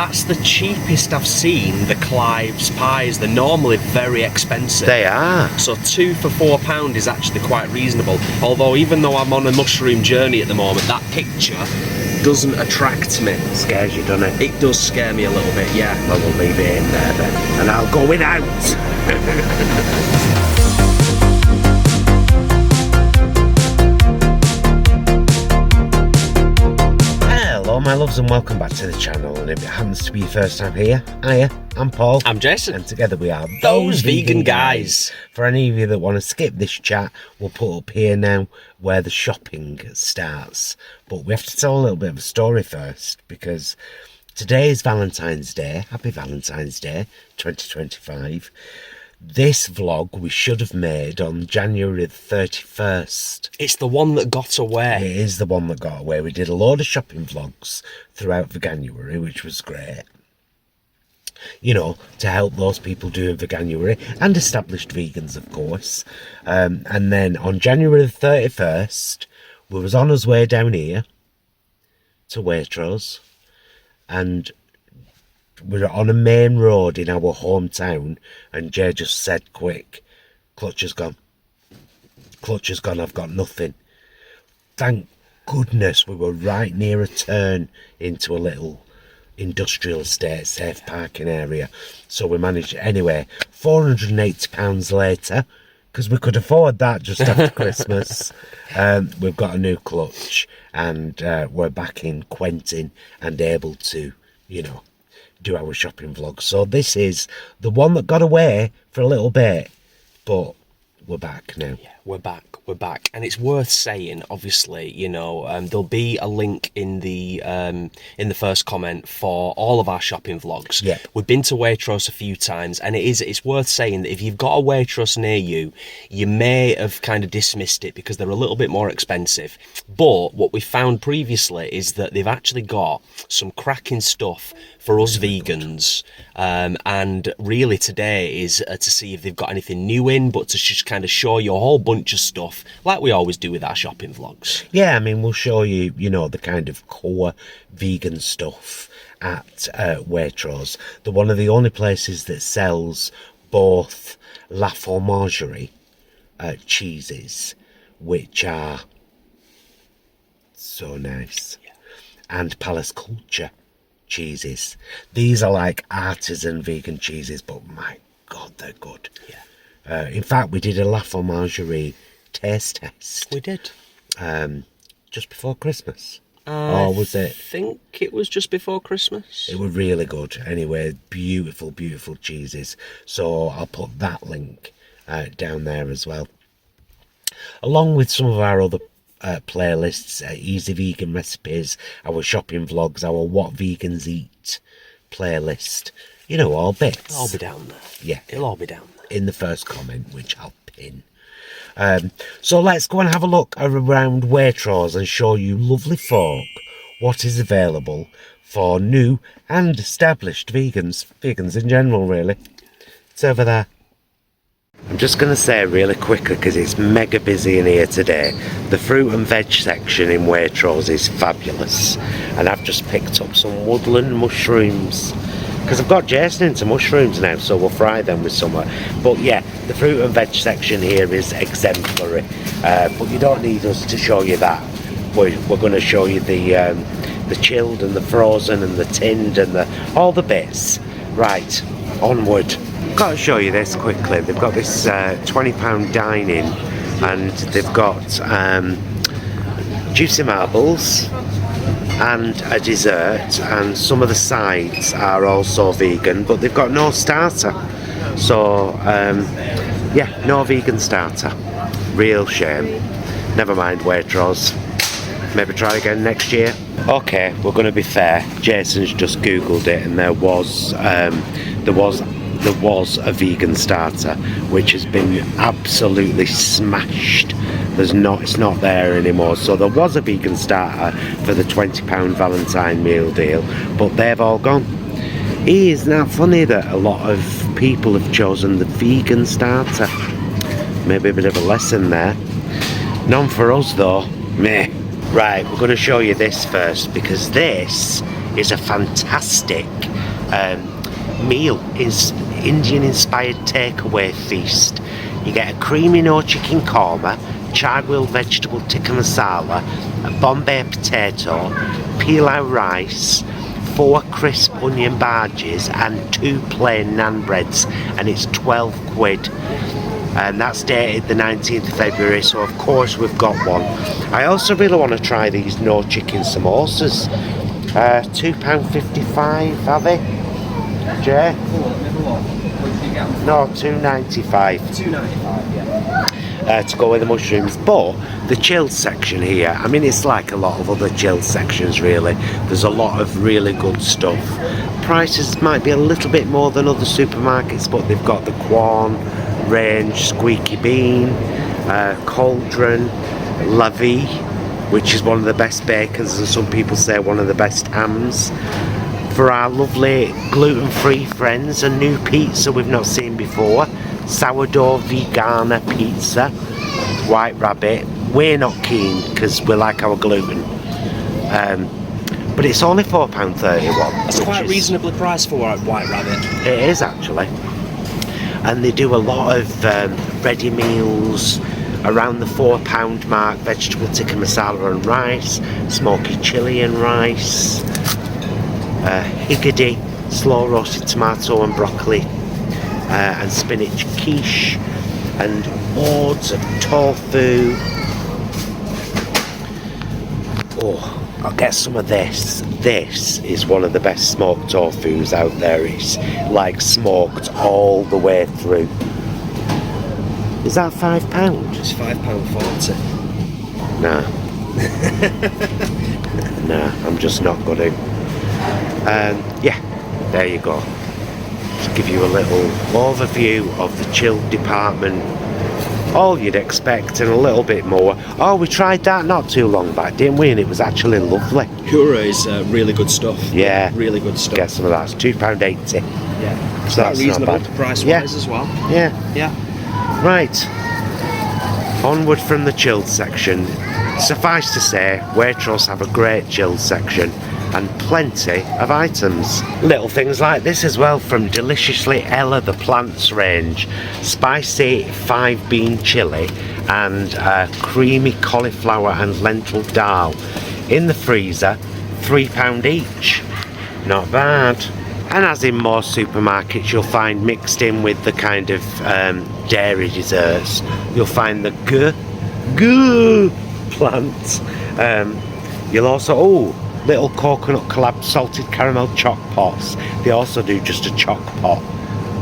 that's the cheapest I've seen, the Clive's pies. They're normally very expensive. They are. So 2 for £4 is actually quite reasonable. Although even though I'm on a mushroom journey at the moment, that picture doesn't attract me. It scares you, doesn't it? It does scare me a little bit, yeah. Well, we'll leave it in there then, and I'll go without. Hello my loves and welcome back to the channel, and if it happens to be your first time here, hiya, I'm Paul. I'm Jason. And together we are Those Vegan Guys. For any of you that want to skip this chat, we'll put up here now where the shopping starts. But we have to tell a little bit of a story first, because today is Valentine's Day. Happy Valentine's Day 2025. This vlog we should have made on January the 31st. It's the one that got away. It is the one that got away. We did a load of shopping vlogs throughout Veganuary, which was great. You know, to help those people doing Veganuary and established vegans, of course. And then on January the 31st, we was on our way down here to Waitrose, and we're on a main road in our hometown, and Jay just said quick, clutch has gone, I've got nothing. Thank goodness we were right near a turn into a little industrial estate, safe parking area, so we managed it. Anyway, £480 later, because we could afford that just after Christmas, we've got a new clutch, and we're back in Quentin and able to, you know, do our shopping vlog. So this is the one that got away for a little bit, but we're back now. Yeah, we're back, and it's worth saying, obviously, you know, there'll be a link in the first comment for all of our shopping vlogs. Yeah, we've been to Waitrose a few times, and it's worth saying that if you've got a Waitrose near you, you may have kind of dismissed it because they're a little bit more expensive. But what we found previously is that they've actually got some cracking stuff for us vegans, and really today is to see if they've got anything new in, but to just kind of show you a whole bunch of stuff like we always do with our shopping vlogs. Yeah, I mean, we'll show you, you know, the kind of core vegan stuff at Waitrose. They're one of the only places that sells both La Fromagerie cheeses, which are so nice, yeah, and Palace Culture cheeses. These are like artisan vegan cheeses, but my God, they're good. Yeah. In fact, we did a La Fromagerie taste test. We did. Just before Christmas. Or was it? I think it was just before Christmas. It was really good. Anyway, beautiful, beautiful cheeses. So I'll put that link down there as well, along with some of our other playlists, easy vegan recipes, our shopping vlogs, our what vegans eat playlist, you know, all bits. It'll all be down there. Yeah, it'll all be down there in the first comment, which I'll pin. So let's go and have a look around Waitrose and show you lovely folk what is available for new and established vegans in general, really. It's over there. I'm just going to say really quickly, because it's mega busy in here today, the fruit and veg section in Waitrose is fabulous, and I've just picked up some woodland mushrooms, because I've got Jason into mushrooms now, so we'll fry them with some. But yeah, the fruit and veg section here is exemplary, but you don't need us to show you that. We're going to show you the chilled and the frozen and the tinned and all the bits. Right, onward. Got to show you this quickly. They've got this £20 dine-in, and they've got juicy marbles and a dessert, and some of the sides are also vegan, but they've got no starter. So yeah, no vegan starter. Real shame. Never mind, Waitrose. Maybe try again next year. Okay, we're going to be fair. Jason's just googled it, and there was a vegan starter which has been absolutely smashed. It's not there anymore. So there was a vegan starter for the £20 Valentine meal deal, but they've all gone. Isn't that funny that a lot of people have chosen the vegan starter? Maybe a bit of a lesson there. None for us though. Meh. Right, we're going to show you this first, because this is a fantastic meal is Indian-inspired takeaway feast. You get a creamy no chicken korma, char-grilled vegetable tikka masala, a Bombay potato, pilau rice, 4 crisp onion bhajis and 2 plain naan breads, and it's 12 quid. And that's dated the 19th of February, so of course we've got one. I also really want to try these no chicken samosas. £2.55 are they? Jay? No, £2.95. £2.95, yeah. To go with the mushrooms. But the chilled section here, I mean, it's like a lot of other chilled sections really. There's a lot of really good stuff. Prices might be a little bit more than other supermarkets, but they've got the Quorn range, Squeaky Bean, Cauldron, La Vie, which is one of the best bacons, and some people say one of the best hams. For our lovely gluten-free friends, a new pizza we've not seen before, sourdough vegana pizza, White Rabbit. We're not keen because we like our gluten, but it's only £4.31. It's quite reasonably priced for White Rabbit. It is actually. And they do a lot of ready meals around the £4 mark, vegetable tikka masala and rice, smoky chilli and rice, higgidy, slow roasted tomato and broccoli, and spinach quiche, and loads of tofu. Oh, I'll get some of this. This is one of the best smoked tofus out there. It's like smoked all the way through. Is that £5? It's £5.40. Nah. Nah, I'm just not going to. Yeah, there you go. Just give you a little overview of the chilled department. All you'd expect and a little bit more. Oh, we tried that not too long back, didn't we? And it was actually lovely. Pura is really good stuff. Yeah. Really good stuff. Get some of that. It's £2.80. Yeah. So that's reasonable not bad. price-wise as well. Yeah. Yeah. Right. Onward from the chilled section. Suffice to say, Waitrose have a great chilled section and plenty of items. Little things like this as well from Deliciously Ella the Plants range. Spicy 5-bean chilli and creamy cauliflower and lentil dal. In the freezer, £3 each. Not bad. And as in most supermarkets, you'll find mixed in with the kind of dairy desserts, you'll find the gu plants. You'll also, little coconut collab salted caramel choc pots. They also do just a choc pot.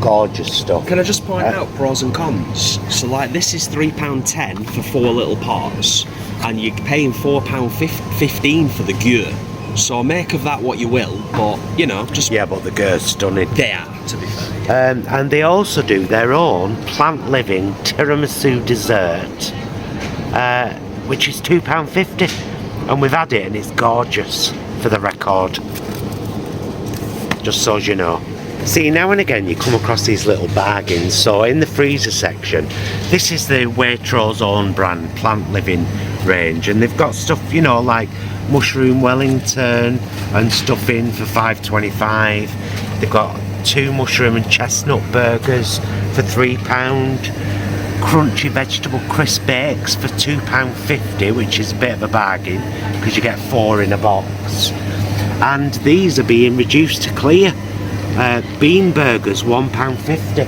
Gorgeous stuff. Can I just point out pros and cons? So like this is £3.10 for 4 little pots, and you're paying £4.15 for the gu. So make of that what you will, but you know, just yeah, but the gu's stunning. They are, to be fair. And they also do their own plant living tiramisu dessert, which is £2.50, and we've had it and it's gorgeous. For the record, just so you know. See, now and again you come across these little bargains. So in the freezer section, this is the Waitrose own brand plant living range, and they've got stuff, you know, like mushroom Wellington and Stuffin for £5.25. They've got 2 mushroom and chestnut burgers for £3. Crunchy vegetable crisp bakes for £2.50, which is a bit of a bargain because you get 4 in a box. And these are being reduced to clear. Bean burgers £1.50.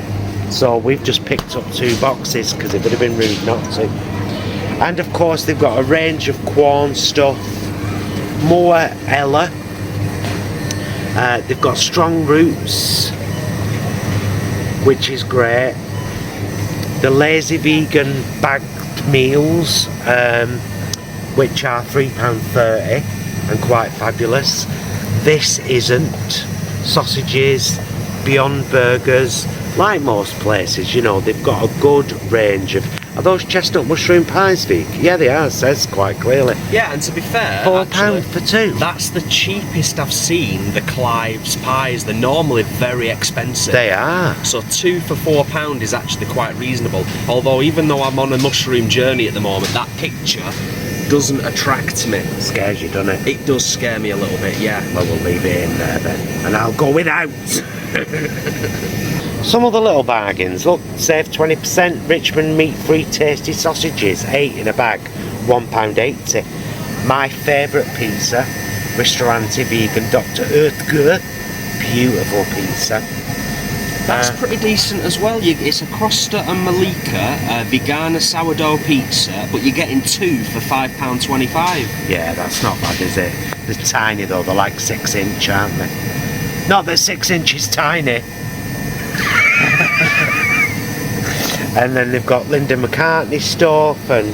So we've just picked up 2 boxes because it would have been rude not to. And of course they've got a range of Quorn stuff. More Ella. They've got strong roots, which is great. The lazy vegan bagged meals, which are £3.30 and quite fabulous. This isn't. Sausages, Beyond Burgers, like most places, you know, they've got a good range of. Are those chestnut mushroom pies, Vic? Yeah, they are, it says quite clearly. Yeah, and to be fair, £4 for 2. That's the cheapest I've seen, the Clive's pies. They're normally very expensive. They are. So 2 for £4 is actually quite reasonable. Although, even though I'm on a mushroom journey at the moment, that picture doesn't attract me. Scares you, doesn't it? It does scare me a little bit, yeah. Well, we'll leave it in there then, and I'll go without. Some of the little bargains. Look, save 20%. Richmond meat-free tasty sausages, 8 in a bag, £1.80. My favourite pizza, Ristorante Vegan Dr. Oetker, beautiful pizza. That's pretty decent as well. It's a Crosta and Malika Vegana sourdough pizza, but you're getting 2 for £5.25. Yeah, that's not bad, is it? They're tiny though, they're like 6 inch, aren't they? Not that 6 inches tiny. And then they've got Linda McCartney stuff, and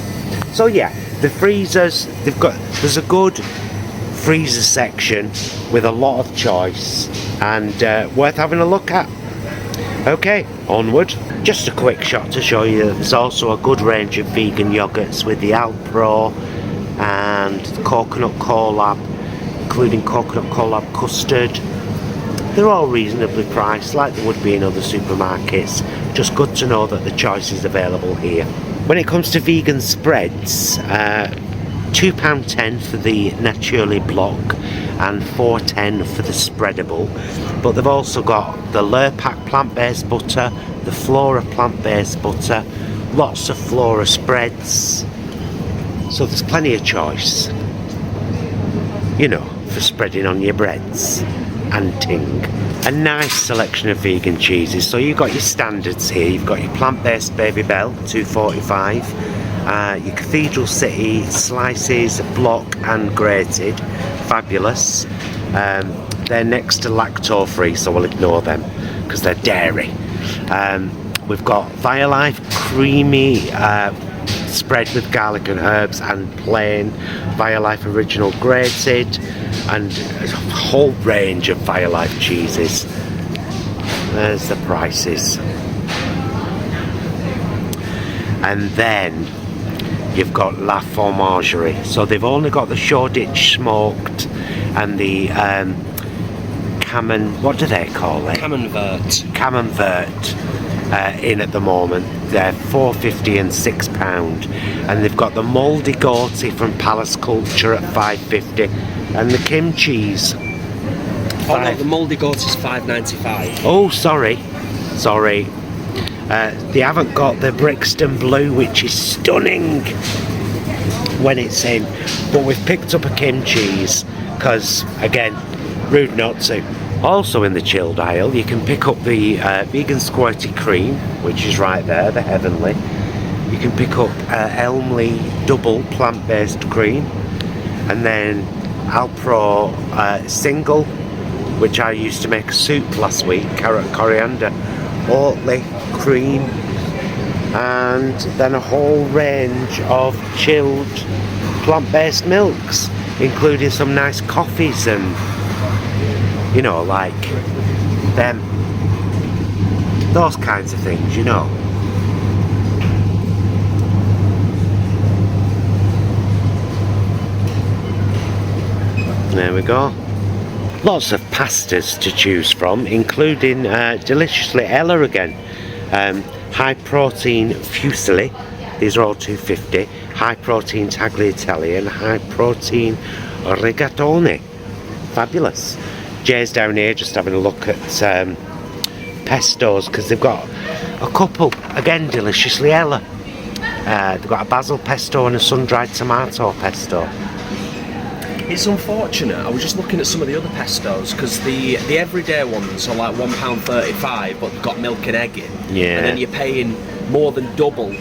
so yeah, the freezers, there's a good freezer section with a lot of choice, and worth having a look at. Okay, onward. Just a quick shot to show you that there's also a good range of vegan yogurts with the Alpro and the Coconut Collab, including Coconut Collab custard. They're all reasonably priced, like they would be in other supermarkets. Just good to know that the choice is available here. When it comes to vegan spreads, £2.10 for the Naturally Block and £4.10 for the spreadable. But they've also got the Lurpak plant-based butter, the Flora plant-based butter, lots of Flora spreads. So there's plenty of choice, you know, for spreading on your breads and ting. A nice selection of vegan cheeses. So you've got your standards here. You've got your plant-based Baby Bell, £2.45. Your Cathedral City slices, block and grated, fabulous. They're next to lacto-free, so we'll ignore them because they're dairy. We've got Violife creamy spread with garlic and herbs, and plain Violife original grated, and a whole range of Violife cheeses. There's the prices. And then you've got La Fromagerie. So they've only got the Shoreditch smoked and the what do they call it? Camembert. Camembert in at the moment. They're £4.50 and £6, and they've got the mouldy goatee from Palace Culture at £5.50, and the Kim cheese. Oh no, the mouldy goat is £5.95. Oh, sorry. They haven't got the Brixton Blue, which is stunning when it's in, but we've picked up a Kim cheese because, again, rude not to. Also in the chilled aisle, you can pick up the vegan squirty cream, which is right there, the Heavenly. You can pick up Elmley double plant-based cream, and then Alpro single, which I used to make a soup last week, carrot and coriander, Oatly cream, and then a whole range of chilled plant-based milks, including some nice coffees and, you know, like them, those kinds of things, you know. There we go. Lots of pastas to choose from, including deliciously Ella again. High protein fusilli, these are all £2.50. High protein tagliatelle and high protein rigatoni. Fabulous. Jay's down here just having a look at pestos, because they've got a couple, again deliciously Ella. They've got a basil pesto and a sun-dried tomato pesto. It's unfortunate, I was just looking at some of the other pestos, because the everyday ones are like £1.35, but they've got milk and egg in. Yeah. And then you're paying more than double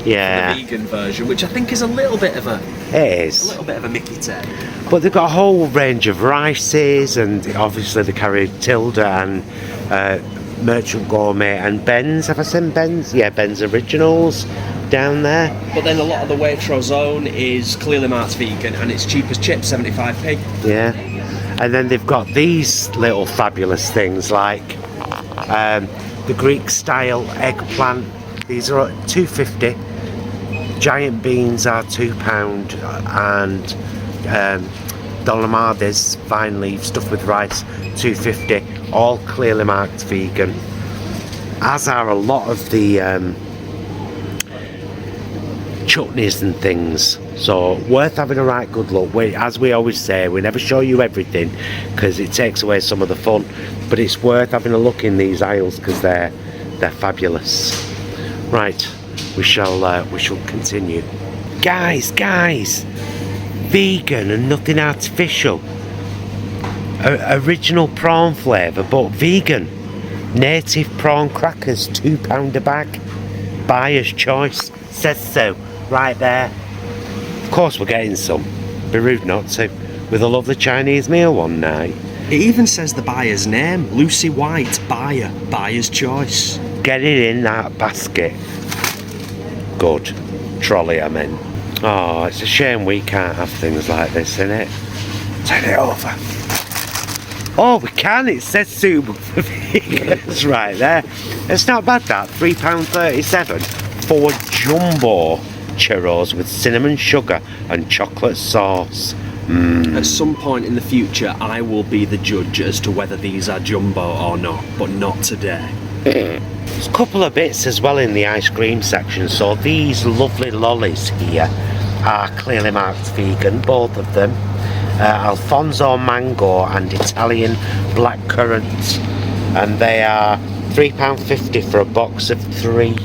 Yeah. for the vegan version, which I think is a little bit of a Mickey take. But they've got a whole range of rices, and obviously they carry Tilda and Merchant Gourmet and Ben's. Have I seen Ben's? Yeah, Ben's Originals down there. But then a lot of the Waitrose zone is clearly marked vegan, and it's cheap as chips, 75p. Yeah. And then they've got these little fabulous things like the Greek style eggplant. These are £2.50. Giant beans are £2, and Dolomades vine leaf stuffed with rice, £2.50. All clearly marked vegan. As are a lot of the chutneys and things. So worth having a right good look. As we always say, we never show you everything because it takes away some of the fun, but it's worth having a look in these aisles because they're fabulous. Right, we shall continue. Guys, vegan and nothing artificial. Original prawn flavour but vegan. Native prawn crackers, £2 a bag. Buyer's choice, says so right there. Of course we're getting some, be rude not to, with a lovely Chinese meal one night. It even says the buyer's name, Lucy White, buyer, buyer's choice. Get it in that basket. Good. Trolley I meant. Oh, it's a shame we can't have things like this, innit? Turn it over. Oh, we can, it says suitable for vegans right there. It's not bad that, £3.37 for jumbo churros with cinnamon sugar and chocolate sauce. At some point in the future I will be the judge as to whether these are jumbo or not, but not today. There's a couple of bits as well in the ice cream section. So these lovely lollies here are clearly marked vegan, both of them. Alfonso mango and Italian blackcurrant, and they are £3.50 for a box of 3.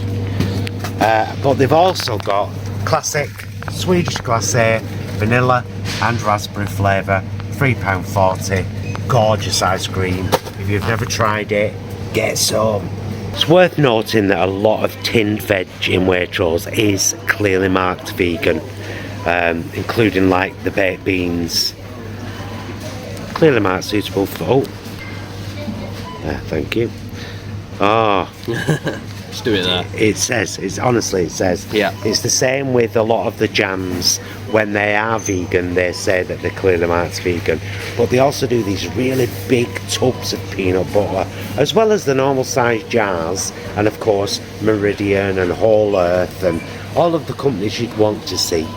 But they've also got classic Swedish glacé, vanilla and raspberry flavour, £3.40. Gorgeous ice cream. If you've never tried it, get some. It's worth noting that a lot of tinned veg in Waitrose is clearly marked vegan, including like the baked beans. Clearly marked suitable for... thank you. Oh. Just do it there. It says, honestly it says. Yeah. It's the same with a lot of the jams. When they are vegan, they say that they're clearly marked vegan. But they also do these really big tubs of peanut butter, as well as the normal sized jars, and of course Meridian and Whole Earth and all of the companies you'd want to see.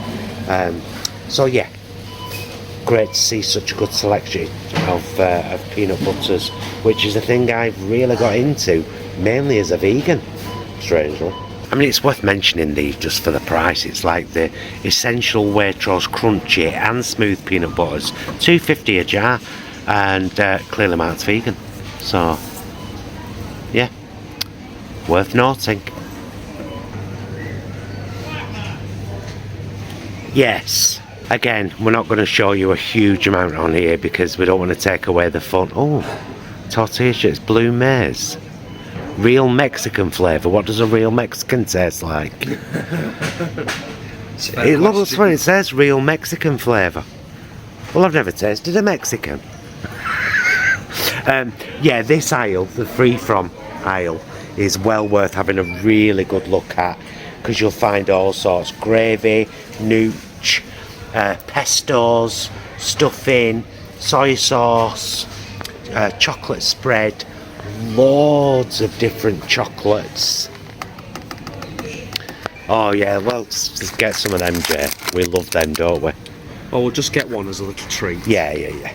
So yeah, great to see such a good selection of peanut butters, which is a thing I've really got into, mainly as a vegan, strangely. I mean, it's worth mentioning these just for the price. It's like the essential Waitrose crunchy and smooth peanut butters, £2.50 a jar, and clearly marked vegan. So yeah, worth noting. Yes, again, we're not going to show you a huge amount on here because we don't want to take away the fun. Oh, tortilla chips, blue maize, real Mexican flavour. What does a real Mexican taste like? It looks funny, it says real Mexican flavour. Well, I've never tasted a Mexican. Yeah, this aisle, the free from aisle, is well worth having a really good look at, because you'll find all sorts: gravy, nooch, pestos, stuffing, soy sauce, chocolate spread, loads of different chocolates. Oh yeah, well, just get some of them, Jay. We love them, don't we? Oh, we'll just get one as a little treat. Yeah.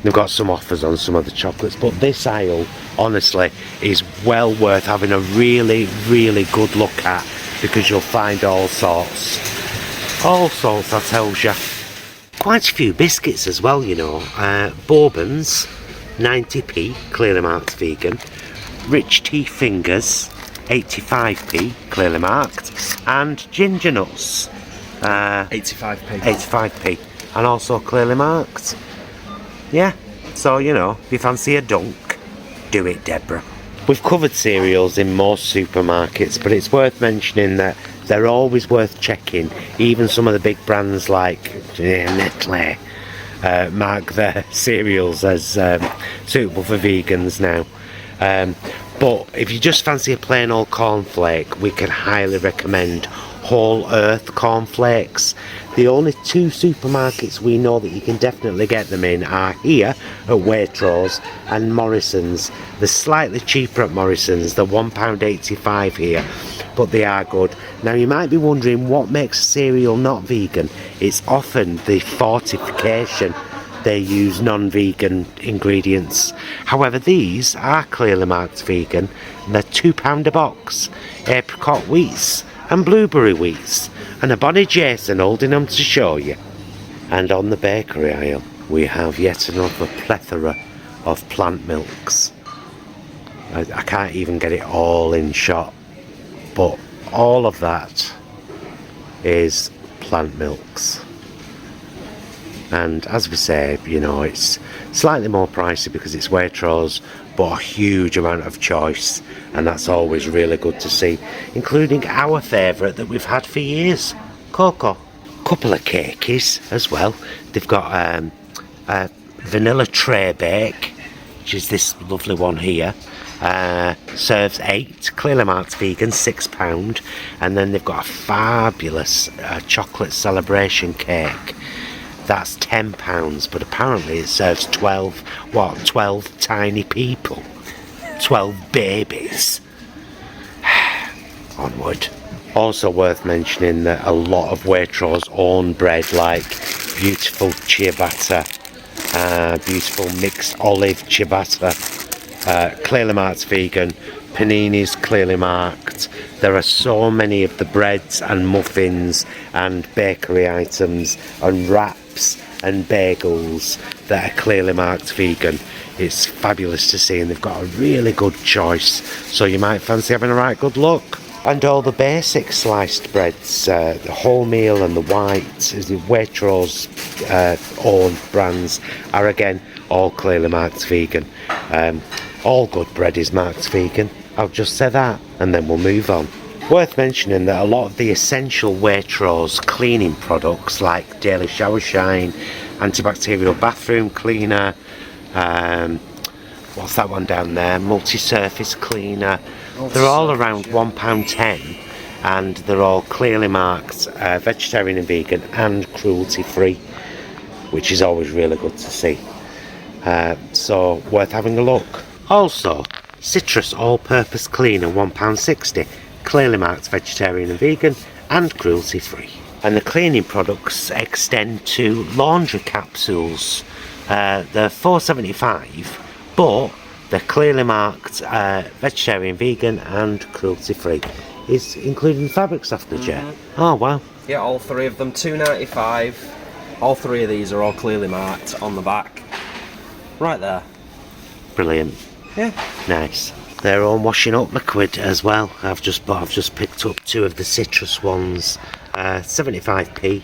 They've got some offers on some of the chocolates, but this aisle, honestly, is well worth having a really, really good look at, because you'll find all sorts. All sorts, I tells you. Quite a few biscuits as well, you know. Bourbons, 90p, clearly marked vegan. Rich tea fingers, 85p, clearly marked. And ginger nuts, 85p. 85p, and also clearly marked. Yeah, so you know, if you fancy a dunk, do it, Deborah. We've covered cereals in most supermarkets, but it's worth mentioning that they're always worth checking. Even some of the big brands like Nestle mark their cereals as suitable for vegans now. But if you just fancy a plain old cornflake, we can highly recommend Whole Earth cornflakes. The only 2 supermarkets we know that you can definitely get them in are here at Waitrose and Morrison's. They're slightly cheaper at Morrison's, they're £1.85 here, but they are good. Now you might be wondering what makes a cereal not vegan. It's often the fortification. They use non-vegan ingredients. However, these are clearly marked vegan, and they're £2 a box. Apricot wheats and blueberry wheats, and a bonny Jason holding them to show you. And on the bakery aisle, we have yet another plethora of plant milks. I can't even get it all in shot, but all of that is plant milks. And as we say, you know, it's slightly more pricey because it's Waitrose, but a huge amount of choice, and that's always really good to see, including our favourite that we've had for years, cocoa. Couple of cakeys as well. They've got a vanilla tray bake, which is this lovely one here. Serves 8, clearly marked vegan, £6, and then they've got a fabulous chocolate celebration cake. That's £10, but apparently it serves 12 tiny people, 12 babies. Onward. Also worth mentioning that a lot of Waitrose own bread, like beautiful ciabatta, beautiful mixed olive ciabatta, clearly marked vegan, paninis clearly marked. There are so many of the breads and muffins and bakery items and wraps and bagels that are clearly marked vegan. It's fabulous to see, and they've got a really good choice, so you might fancy having a right good look. And all the basic sliced breads, the wholemeal and the white, the Waitrose own brands, are again all clearly marked vegan. All good bread is marked vegan. I'll just say that, and then we'll move on. Worth mentioning that a lot of the essential Waitrose cleaning products, like Daily Shower Shine, antibacterial bathroom cleaner, what's that one down there, multi-surface cleaner, they're all around £1.10, and they're all clearly marked vegetarian and vegan and cruelty free, which is always really good to see. So worth having a look. Also, citrus all-purpose cleaner, £1.60, clearly marked vegetarian and vegan and cruelty free. And the cleaning products extend to laundry capsules. They're £4.75, but they're clearly marked vegetarian, vegan and cruelty free. Is including fabric softener jet. Oh wow. Yeah, all three of them, £2.95. All three of these are all clearly marked on the back. Right there. Brilliant. Yeah. Nice. They're all washing up liquid as well. I've just picked up 2 of the citrus ones. 75p.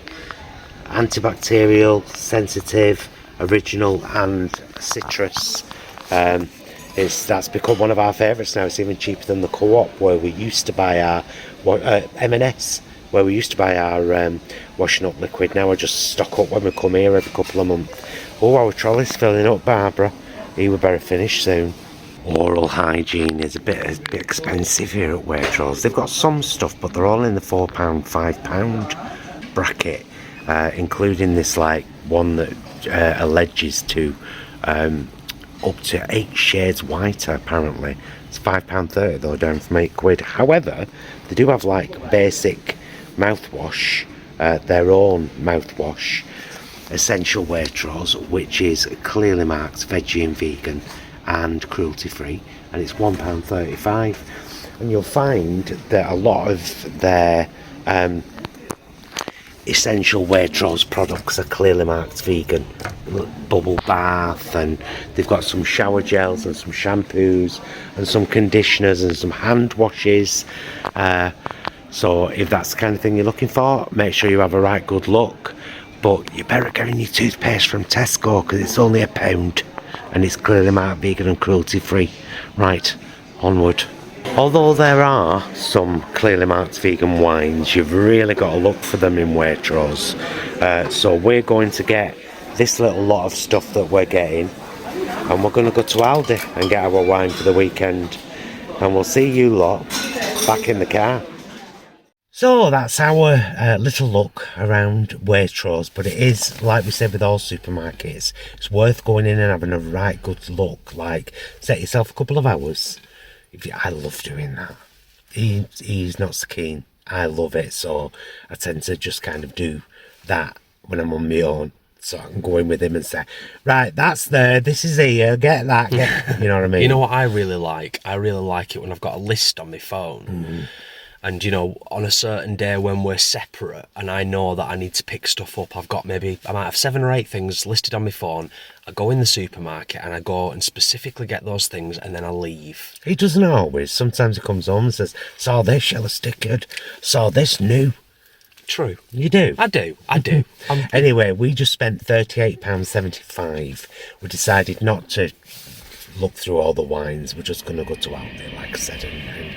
Antibacterial, sensitive, original and citrus. That's become one of our favourites now. It's even cheaper than the Co-op, where we used to buy our M&S, where we used to buy our washing up liquid. Now I just stock up when we come here every couple of months. Oh, our trolley's filling up, Barbara. He would better finish soon. Oral hygiene is a bit expensive here at Waitrose. They've got some stuff, but they're all in the £4, £5 bracket, including this like one that alleges to up to 8 shades whiter, apparently. It's £5.30 though, down from £8. However, they do have like basic mouthwash, their own mouthwash, essential Waitrose, which is clearly marked veggie and vegan and cruelty free, and it's £1.35. And you'll find that a lot of their essential Waitrose products are clearly marked vegan. Bubble bath, and they've got some shower gels and some shampoos and some conditioners and some hand washes. So if that's the kind of thing you're looking for, make sure you have a right good look. But you better get in your toothpaste from Tesco, because it's only £1 and it's clearly marked vegan and cruelty free. Right, onward. Although there are some clearly marked vegan wines, you've really got to look for them in Waitrose. So we're going to get this little lot of stuff that we're getting, and we're going to go to Aldi and get our wine for the weekend. And we'll see you lot back in the car. So that's our little look around Waitrose, but it is, like we said with all supermarkets, it's worth going in and having a right good look. Like, set yourself a couple of hours. I love doing that. He's not so keen. I love it, so I tend to just kind of do that when I'm on my own. So I can go in with him and say, right, that's there, this is here, get that, get... You know what I mean? You know what I really like? I really like it when I've got a list on my phone. And, you know, on a certain day when we're separate and I know that I need to pick stuff up, I might have 7 or 8 things listed on my phone. I go in the supermarket and I go and specifically get those things and then I leave. He doesn't always. Sometimes he comes home and says, saw this yellow stickered, saw this new. True. You do? I do. Anyway, we just spent £38.75. We decided not to look through all the wines. We're just going to go to Aldi, like I said. And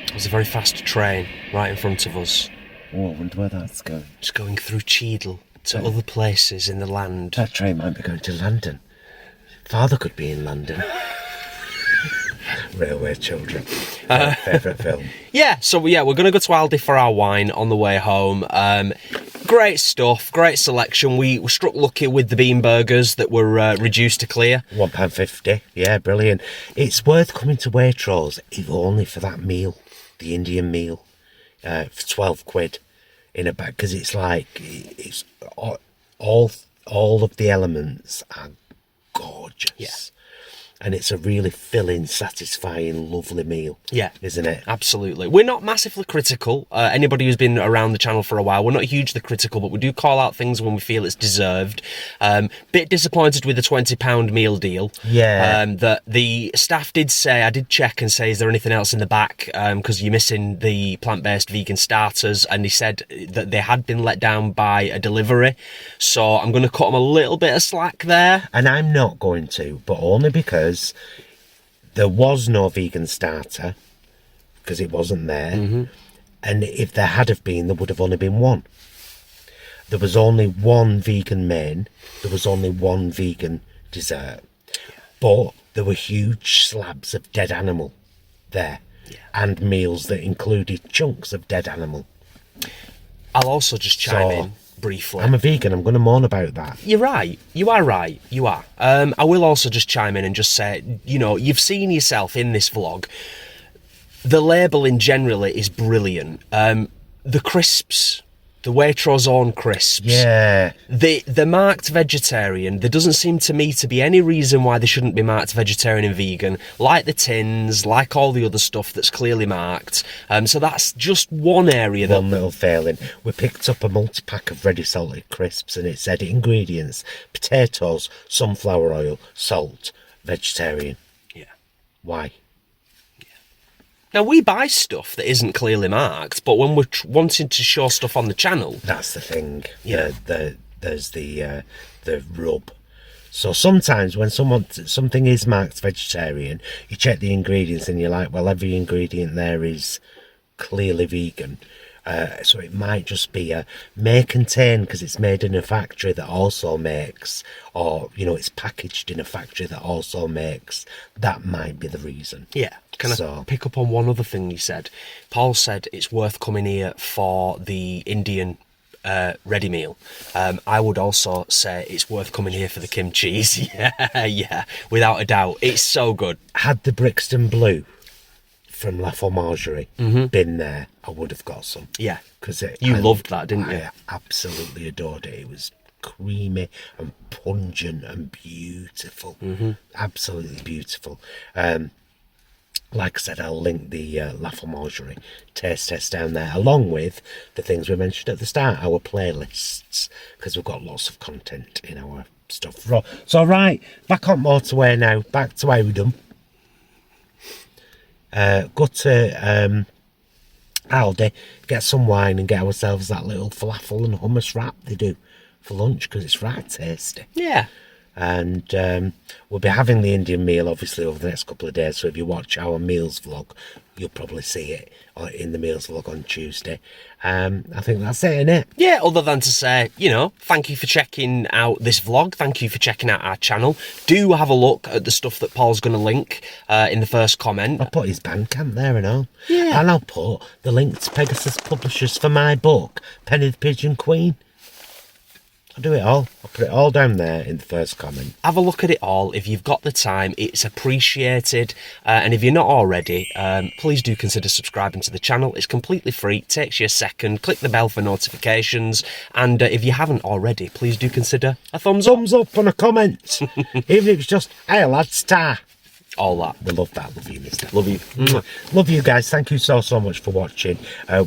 There's a very fast train right in front of us. oh, I wonder where that's going. Just going through Cheadle to other places in the land. That train might be going to London. Father could be in London. Railway Children. Favourite film. Yeah, so we're going to go to Aldi for our wine on the way home. Great stuff, great selection. We struck lucky with the bean burgers that were reduced to clear. £1.50. Yeah, brilliant. It's worth coming to Waitrose, if only for that meal, the Indian meal, for £12 in a bag, because it's like, it's all of the elements are gorgeous. Yeah. And it's a really filling, satisfying, lovely meal. Yeah. Isn't it? Absolutely. We're not massively critical. Anybody who's been around the channel for a while, we're not hugely critical, but we do call out things when we feel it's deserved. Bit disappointed with the £20 meal deal. Yeah. That the staff did say, I did check and say, is there anything else in the back? Because you're missing the plant-based vegan starters. And he said that they had been let down by a delivery. So I'm going to cut them a little bit of slack there. And I'm not going to, but only because there was no vegan starter, because it wasn't there. Mm-hmm. And if there had have been, there would have only been one. There was only one vegan main. There was only one vegan dessert. But there were huge slabs of dead animal there. Yeah. And meals that included chunks of dead animal. I'll also just chime in briefly. I'm a vegan, I'm going to moan about that. You're right. You are right. You are. I will also just chime in and just say, you know, you've seen yourself in this vlog. The labelling generally is brilliant. The crisps, the Waitrose own crisps. Yeah. They're marked vegetarian. There doesn't seem to me to be any reason why they shouldn't be marked vegetarian and vegan, like the tins, like all the other stuff that's clearly marked. So that's just one area that... One little failing. We picked up a multi-pack of ready salted crisps and it said ingredients, potatoes, sunflower oil, salt, vegetarian. Yeah. Why? Now, we buy stuff that isn't clearly marked, but when we're wanting to show stuff on the channel... That's the thing. Yeah. There's the rub. So sometimes when something is marked vegetarian, you check the ingredients and you're like, well, every ingredient there is clearly vegan. So it might just be a may contain because it's made in a factory that also makes, or, you know, it's packaged in a factory that also makes. That might be the reason. Yeah. Can I pick up on one other thing you said? Paul said it's worth coming here for the Indian ready meal. I would also say it's worth coming here for the kimchi. Yeah, without a doubt. It's so good. Had the Brixton Blue from La Fromagerie been there, I would have got some. Yeah, because you loved that, didn't you? I absolutely adored it. It was creamy and pungent and beautiful. Absolutely beautiful. Like I said, I'll link the La Fromagerie taste test down there, along with the things we mentioned at the start, our playlists, because we've got lots of content in our stuff. So, right, back on motorway now, back to Oldham. Go to Aldi, get some wine and get ourselves that little falafel and hummus wrap they do for lunch, because it's right tasty. Yeah. And we'll be having the Indian meal obviously over the next couple of days, so if you watch our meals vlog you'll probably see it in the meals vlog on Tuesday. I think that's it, innit? Yeah, other than to say, you know, thank you for checking out this vlog, thank you for checking out our channel. Do have a look at the stuff that Paul's going to link in the first comment. I'll put his Bandcamp there and all. Yeah. And I'll put the link to Pegasus Publishers for my book, Penny the Pigeon Queen. I'll do it all. I'll put it all down there in the first comment. Have a look at it all. If you've got the time, it's appreciated. And if you're not already, please do consider subscribing to the channel. It's completely free. It takes you a second. Click the bell for notifications. And if you haven't already, please do consider a thumbs up. Thumbs up on a comment. Even if it's just, hey, lad, star. All that. We love that. Love you, mister. Love you. Mwah. Love you guys. Thank you so much for watching.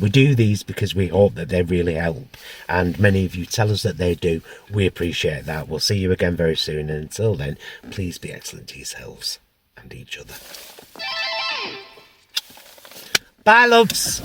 We do these because we hope that they really help, and many of you tell us that they do. We appreciate that. We'll see you again very soon, and until then, please be excellent to yourselves and each other. Bye, loves.